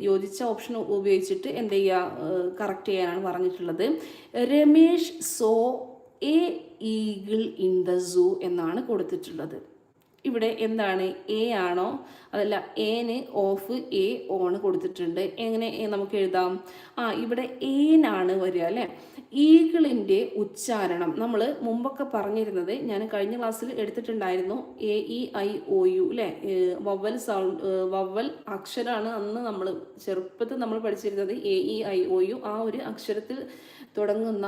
യോജിച്ച ഓപ്ഷൻ ഉപയോഗിച്ചിട്ട് എന്ത് ചെയ്യുക, കറക്റ്റ് ചെയ്യാനാണ് പറഞ്ഞിട്ടുള്ളത്. Ramesh saw a eagle in the zoo എന്നാണ് കൊടുത്തിട്ടുള്ളത്. ഇവിടെ എന്താണ്, എ ആണോ അതല്ല, ഏന് ഓഫ് എ ഓൺ കൊടുത്തിട്ടുണ്ട്. എങ്ങനെ നമുക്ക് എഴുതാം? ഇവിടെ ഏനാണ് വരിക അല്ലേ. ഈഗിളിൻ്റെ ഉച്ചാരണം നമ്മൾ മുമ്പൊക്കെ പറഞ്ഞിരുന്നത്, ഞാൻ കഴിഞ്ഞ ക്ലാസ്സിൽ എടുത്തിട്ടുണ്ടായിരുന്നു, AEIOU അല്ലേ, വവ്വൽ സൗണ്ട്, വവ്വൽ അക്ഷരമാണ് അന്ന് നമ്മൾ ചെറുപ്പത്തിൽ നമ്മൾ പഠിച്ചിരുന്നത്. AEIOU ആ ഒരു അക്ഷരത്തിൽ തുടങ്ങുന്ന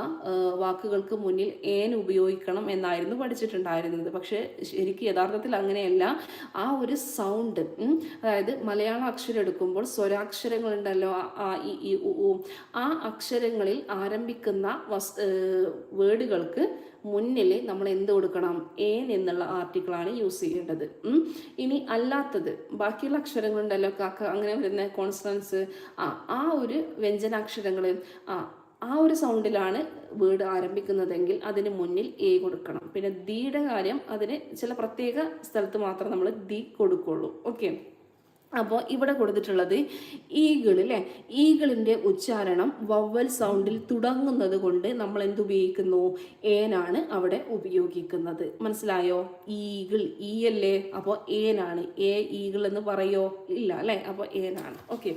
വാക്കുകൾക്ക് മുന്നിൽ ഏൻ ഉപയോഗിക്കണം എന്നായിരുന്നു പഠിച്ചിട്ടുണ്ടായിരുന്നത്. പക്ഷേ ശരിക്കും യഥാർത്ഥത്തിൽ അങ്ങനെയല്ല. ആ ഒരു സൗണ്ട്, അതായത് മലയാള അക്ഷരം എടുക്കുമ്പോൾ സ്വരാക്ഷരങ്ങളുണ്ടല്ലോ, ആ ഇ ഈ ഉ ഊ, ആ അക്ഷരങ്ങളിൽ ആരംഭിക്കുന്ന വേർഡുകൾക്ക് മുന്നിൽ നമ്മൾ എന്ത് കൊടുക്കണം, ഏൻ എന്നുള്ള ആർട്ടിക്കിളാണ് യൂസ് ചെയ്യേണ്ടത്. ഇനി അല്ലാത്തത് ബാക്കിയുള്ള അക്ഷരങ്ങളുണ്ടല്ലോ, കാക്ക അങ്ങനെ വരുന്ന കോൺസ്റ്റൻസ്, ആ ഒരു വ്യഞ്ജനാക്ഷരങ്ങൾ, ആ ഒരു സൗണ്ടിലാണ് വേർഡ് ആരംഭിക്കുന്നതെങ്കിൽ അതിന് മുന്നിൽ എ കൊടുക്കണം. പിന്നെ ദിയുടെ കാര്യം, അതിന് ചില പ്രത്യേക സ്ഥലത്ത് മാത്രം നമ്മൾ ദി കൊടുക്കുള്ളൂ. ഓക്കെ, അപ്പോൾ ഇവിടെ കൊടുത്തിട്ടുള്ളത് ഈഗിൾ അല്ലേ. ഈഗിളിൻ്റെ ഉച്ചാരണം വവ്വൽ സൗണ്ടിൽ തുടങ്ങുന്നത് കൊണ്ട് നമ്മൾ എന്തുപയോഗിക്കുന്നു, ഏനാണ് അവിടെ ഉപയോഗിക്കുന്നത്. മനസ്സിലായോ? ഈഗിൾ, ഈ അല്ലേ, അപ്പോൾ ഏനാണ്. ഈഗിൾ എന്ന് പറയോ? ഇല്ല അല്ലേ, അപ്പോൾ ഏനാണ്. ഓക്കെ.